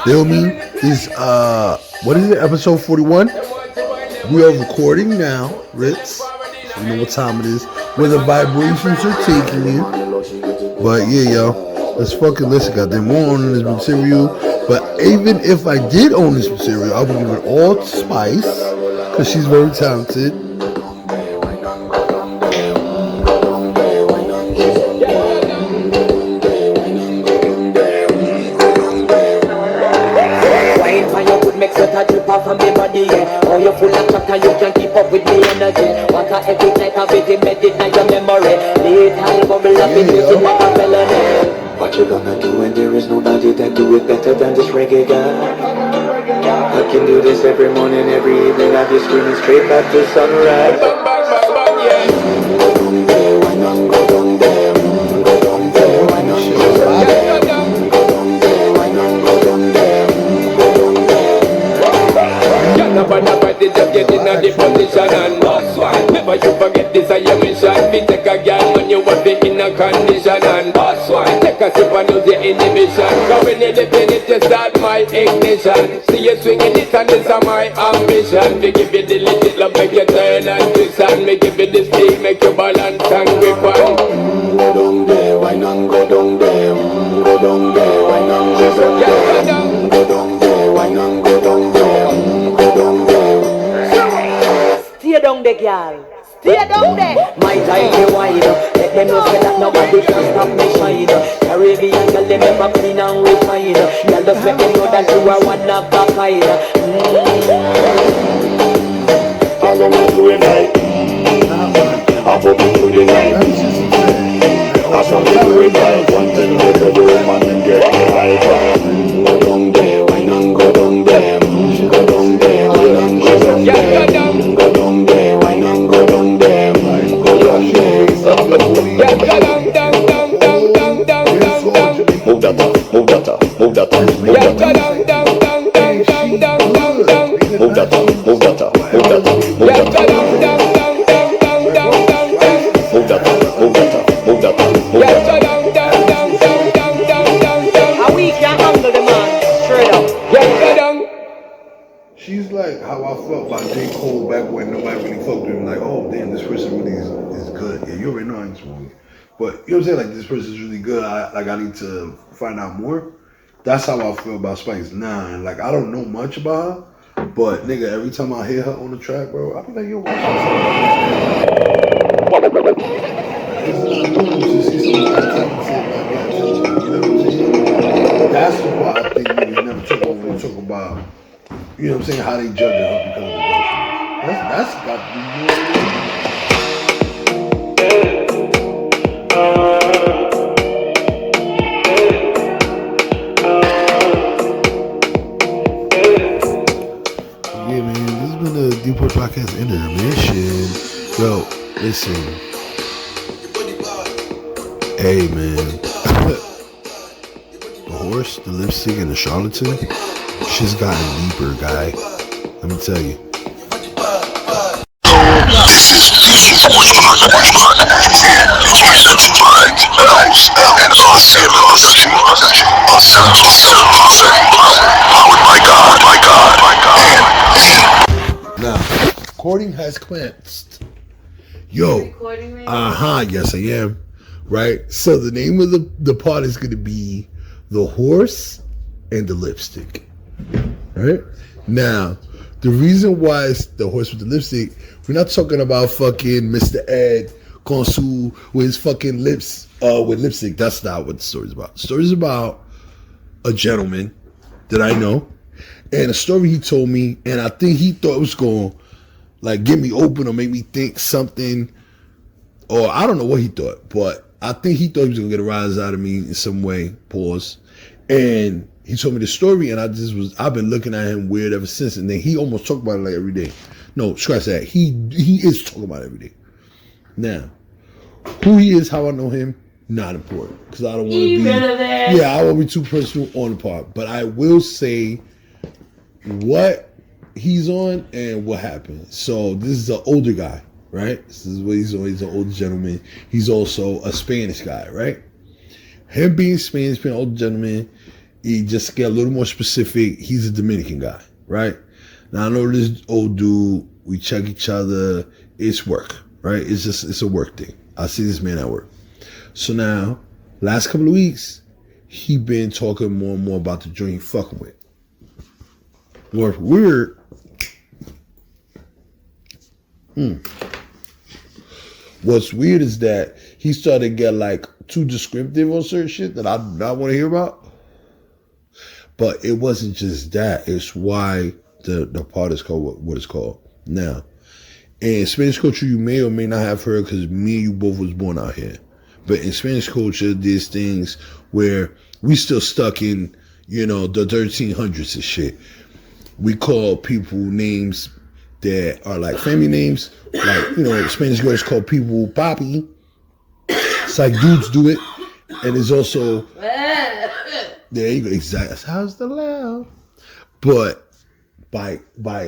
Feel me? This what is it? Episode 41. We are recording now, Ritz. So you know what time it is. Where the vibrations are taking you. But yeah, yo, let's fucking listen. Goddamn, more on this material. But even if I did own this material, I would give it all to Spice because she's very talented. Make sweat a drip off of me body, yeah. Oh, you're full of crack and you can't keep up with me energy. What a epic like a bit embedded in your memory. Little bubble up in music like a felony. What you gonna do when there is nobody that do it better than this reggae guy? I can do this every morning, every evening. I'll be screaming straight back to sunrise. Bang, bang, bang, bang, yeah. Go down there, why not go down there? Go down there, why not go down there? Go down there, why not go down there? Nobody fight it, just get in a the position and boss one. Never you forget this is your mission. Be take a girl when you want be in a condition and boss one. Take a sip and lose your inhibition. Cause when you live in it, you start my ignition. See you swinging it and this is my ambition. Me give you the little love, make you turn and twist and me give you the speed, make you balance and grip on. Go down there, why not go down there? Go down there, why not go down there? Go down there, why not go down there? Stay down there, girl. Stay down there. My time be wide. Let them know that nobody can stop me shine. Caribbean girl, they never clean and refine. Girl, just let them know that you are one of a kind. All of us do it right. I'm hoping to the night. I saw me do it right. One thing with the woman and get me right. Go down there, why not go down there? Go down there, why not go down there? Go down there, why not go down there? Go down there. Down, down, down, down, down, down, down, down. Move that up, move that up, move that up, move that up. Down, down, down, down, down, down, down, down. Move that up, move that up, move that up, move that up. Down, down, down, down, down, down, down, down. Move that up, move that up, move that up, move that up. Down, down, down, down, down, down, down, down. How we can handle the man straight up. Yeah, down. She's like how I felt about J. Cole back when nobody really fucked with him. Like, oh damn, this person really is good. Yeah, you already know I'm smoking. But you know what I'm saying? Like, this person's really good. I need to find out more. That's how I feel about Spice now. And like, I don't know much about her, but nigga, every time I hear her on the track, bro, I be like, yo, watch That's why I think niggas never talk about when they talk about, you know what I'm saying, how they judge her because of the girl. That's got to be more. Yeah, man, this has been the Deeport Podcast intermission. Yo, listen. Hey, man. The horse, the lipstick, and the charlatan, she's gotten deeper, guy. Let me tell you. Now, recording has commenced. Yo, yes I am. Right? So the name of the part is going to be The Horse and the Lipstick. Right? Now, the reason why it's The Horse with the Lipstick, we're not talking about fucking Mr. Ed Consul with his fucking lips with lipstick. That's not what the story's about. The story's about a gentleman that I know and a story he told me, and I think he thought it was going to like get me open or make me think something, or I don't know what he thought, but I think he thought he was going to get a rise out of me in some way. Pause. And he told me the story, and I've been looking at him weird ever since. And then he almost talked about it like every day. No, scratch that. He is talking about it every day. Now, who he is, how I know him, not important, because I don't want to be. Yeah, I won't be too personal on the part, but I will say what he's on and what happened. So this is an older guy, right? This is what he's on. He's an older gentleman. He's also a Spanish guy, right? Him being Spanish, being an older gentleman, he just get a little more specific. He's a Dominican guy, right? Now I know this old dude. We check each other. It's work, right? It's a work thing. I see this man at work. So now, last couple of weeks, he been talking more and more about the joint he fucking with. What's weird. What's weird is that he started to get like too descriptive on certain shit that I do not want to hear about. But it wasn't just that. It's why the part is called what it's called. Now, in Spanish culture, you may or may not have heard because me and you both was born out here. But in Spanish culture, there's things where we still stuck in, the 1300s and shit. We call people names that are like family names. Like, Spanish girls call people papi. It's like dudes do it. And it's also, there you go, exactly. How's the loud? But by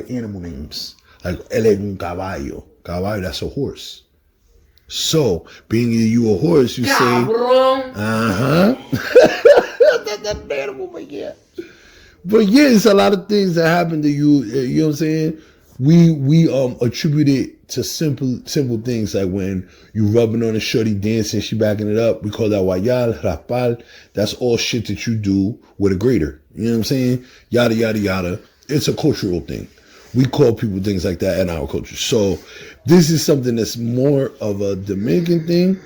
animal names. Like, él es un caballo. Caballo, that's a horse. So, being you a horse, you say, that's an animal, but yeah. But yeah, it's a lot of things that happen to you. You know what I'm saying? We attribute it to simple things like when you rubbing on a shorty dancing, she backing it up. We call that guayal, raspal. That's all shit that you do with a grater. You know what I'm saying? Yada yada yada. It's a cultural thing. We call people things like that in our culture. So this is something that's more of a Dominican thing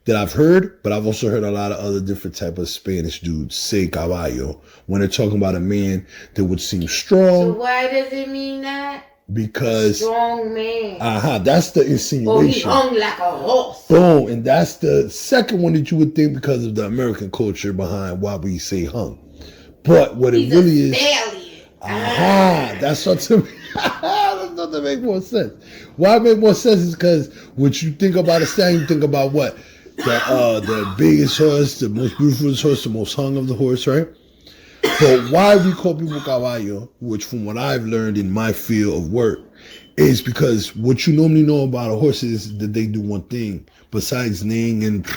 that I've heard, but I've also heard a lot of other different type of Spanish dudes say caballo when they're talking about a man that would seem strong. So why does it mean that? Because strong man. That's the insinuation. Oh, he hung like a horse. Boom, and that's the second one that you would think because of the American culture behind why we say hung. But what He's it really is. Stallion. That's what to me. That's not to make more sense. Why it make more sense is because what you think about a stallion, you think about what? The biggest horse, the most beautiful horse, the most hung of the horse, right? But why we call people caballo, which from what I've learned in my field of work, is because what you normally know about a horse is that they do one thing. Besides neighing and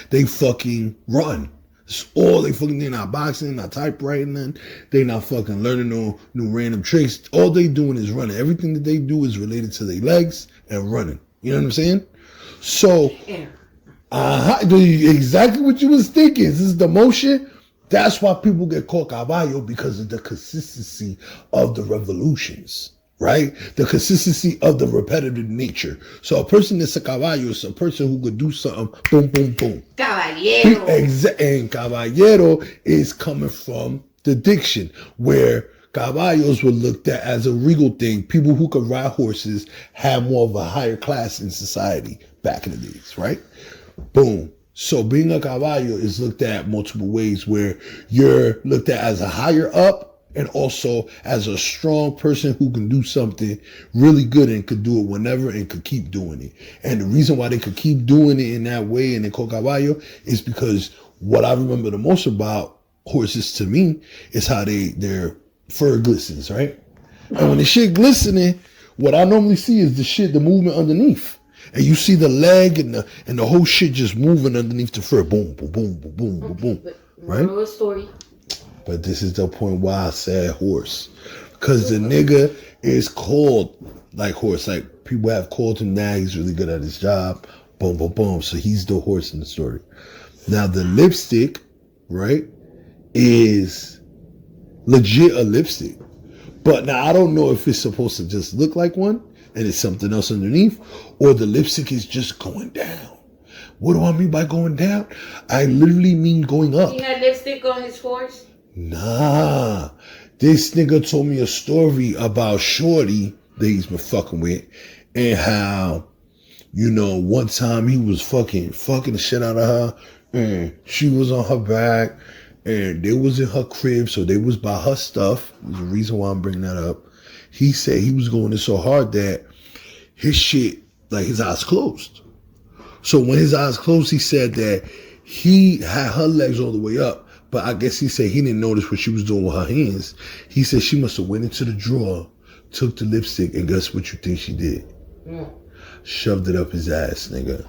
they fucking run. It's all they fucking, they're not boxing, not typewriting, they not fucking learning no new random tricks. All they doing is running. Everything that they do is related to their legs and running. You know what I'm saying? So, exactly what you was thinking. This is the motion. That's why people get called caballo, because of the consistency of the revolutions, right? The consistency of the repetitive nature. So a person that's a caballo is a person who could do something, boom, boom, boom. Caballero. And caballero is coming from the diction, where caballos were looked at as a regal thing. People who could ride horses had more of a higher class in society back in the days, right? Boom. So being a caballo is looked at multiple ways, where you're looked at as a higher up and also as a strong person who can do something really good and could do it whenever and could keep doing it. And the reason why they could keep doing it in that way and they call caballo is because what I remember the most about horses to me is how their fur glistens, right? And when the shit glistening, what I normally see is the movement underneath. And you see the leg and the whole shit just moving underneath the fur. Boom, boom, boom, boom, boom, boom, boom. Right? Story. But this is the point why I said horse. Because the nigga is called like horse. Like people have called him that. He's really good at his job. Boom, boom, boom. So he's the horse in the story. Now the lipstick, right, is legit a lipstick. But now I don't know if it's supposed to just look like one and it's something else underneath, or the lipstick is just going down. What do I mean by going down? I literally mean going up. He had lipstick on his horse? Nah. This nigga told me a story about shorty that he's been fucking with, and how, one time he was fucking the shit out of her, and she was on her back, and they was in her crib, so they was by her stuff. There's a reason why I'm bringing that up. He said he was going in so hard that his shit, like his eyes closed. So when his eyes closed, he said that he had her legs all the way up. But I guess he said he didn't notice what she was doing with her hands. He said she must have went into the drawer, took the lipstick, and guess what you think she did? shoved it up his ass, nigga.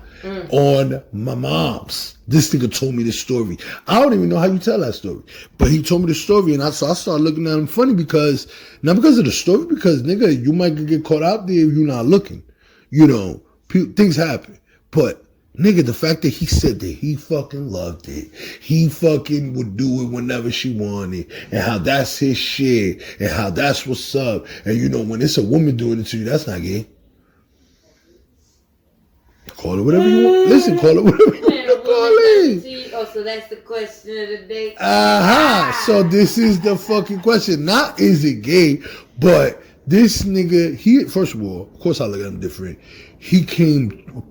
On my mom's. This nigga told me the story. I don't even know how you tell that story. But he told me the story, and so I started looking at him funny because, not because of the story, because, nigga, you might get caught out there if you're not looking. You know, things happen. But, nigga, the fact that he said that he fucking loved it, he fucking would do it whenever she wanted, and how that's his shit, and how that's what's up. And, you know, when it's a woman doing it to you, that's not gay. Call it whatever you want. Listen, call it whatever you want to call it. Oh, so that's the question of the day. So this is the fucking question. Not is it gay, but this nigga, he, first of all, of course I look at him different. He came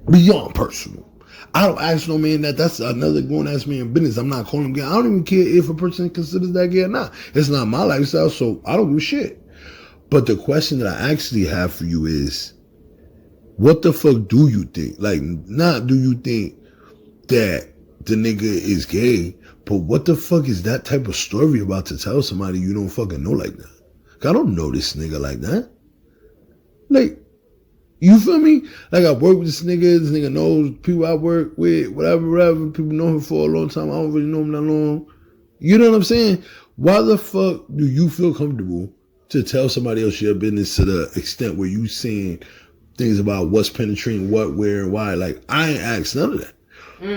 beyond personal. I don't ask no man that. That's another grown ass man business. I'm not calling him gay. I don't even care if a person considers that gay or not. It's not my lifestyle, so I don't give a shit. But the question that I actually have for you is, what the fuck do you think? Like, not do you think that the nigga is gay, but what the fuck is that type of story about to tell somebody you don't fucking know like that? I don't know this nigga like that. Like, you feel me? Like, I work with this nigga knows people I work with, whatever. People know him for a long time. I don't really know him that long. You know what I'm saying? Why the fuck do you feel comfortable to tell somebody else your business to the extent where you saying things about what's penetrating what, where, and why? Like, I ain't asked none of that.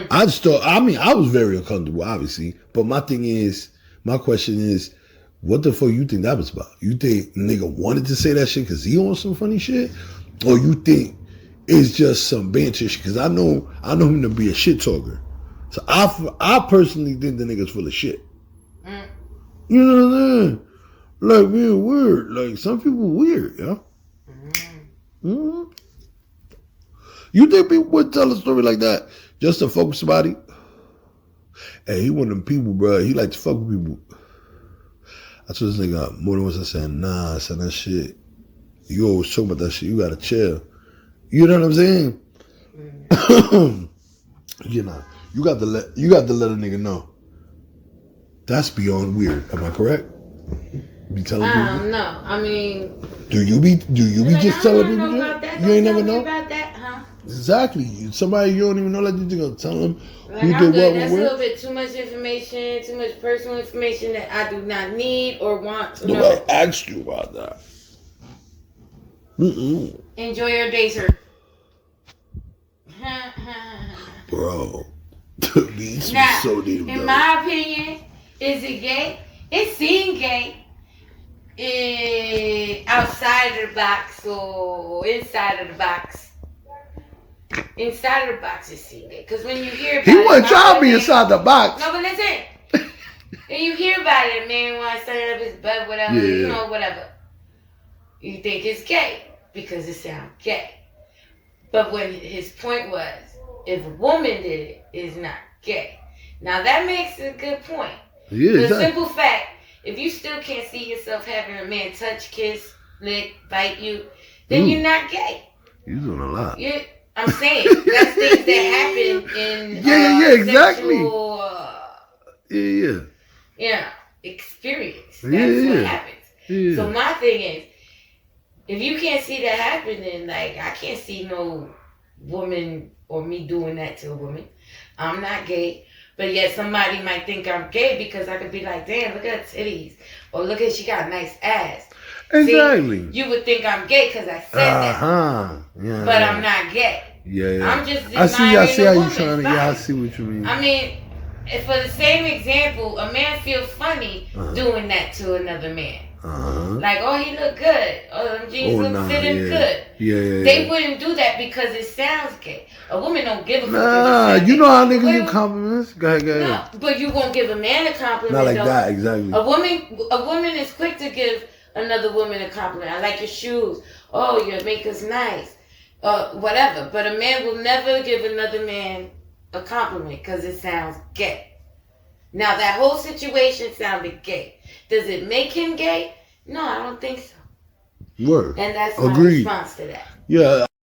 I just thought, I was very uncomfortable, obviously. But my question is, what the fuck you think that was about? You think nigga wanted to say that shit because he on some funny shit? Or you think it's just some banter shit? Because I know him to be a shit talker. So I personally think the nigga's full of shit. You know what I'm saying? Like, being weird. Like, some people weird, yeah? Mm-hmm. You think people would tell a story like that just to fuck with somebody? Hey, he one of them people, bro. He like to fuck with people. I told this nigga more than once. I said, nah, I said that shit. You always talk about that shit. You gotta chill. You know what I'm saying? You know, you got to let a nigga know. That's beyond weird. Am I correct? Be telling people? No, I mean. Do you be just telling people that? You ain't never know about that, huh? Exactly. Somebody you don't even know, like you think of, tell them like, who did what. That's a little bit too much information, too much personal information that I do not need or want to know. Nobody asked you about that. Enjoy your day, sir. Bro, these now, so deep. In my opinion, is it gay? It seems gay. Outside of the box or inside of the box. Inside of the box is seen gay. Because when you hear about he wasn't trying to be inside the box. No, but listen. When you hear about it, a man wants to stand up his butt, whatever, you know, whatever. You think it's gay because it sounds gay. But when his point was, if a woman did it, it's not gay. Now that makes a good point. Yeah, the simple fact, if you still can't see yourself having a man touch, kiss, lick, bite you, then you're not gay. You're doing a lot. I'm saying that's things that happen in exactly. Sexual, experience. That's what happens. Yeah. So my thing is, if you can't see that happen, then like I can't see no woman or me doing that to a woman. I'm not gay. But yet somebody might think I'm gay because I could be like, damn, look at her titties. Or look at she got a nice ass. Exactly. See, you would think I'm gay because I said that. Yeah, but I'm not gay. Yeah. I'm just I see how you trying to, body. I see what you mean. I mean, if for the same example, a man feels funny doing that to another man. Like, oh, he look good. Oh, them jeans look fitting good. Yeah. They wouldn't do that because it sounds gay. A woman don't give a fuck. Nah, you know how niggas give compliments. Go ahead. No, but you won't give a man a compliment. Not like that, exactly. A woman is quick to give another woman a compliment. I like your shoes. Oh, your makeup's nice. Whatever. But a man will never give another man a compliment because it sounds gay. Now, that whole situation sounded gay. Does it make him gay? No, I don't think so. Word. And that's my response to that. Yeah.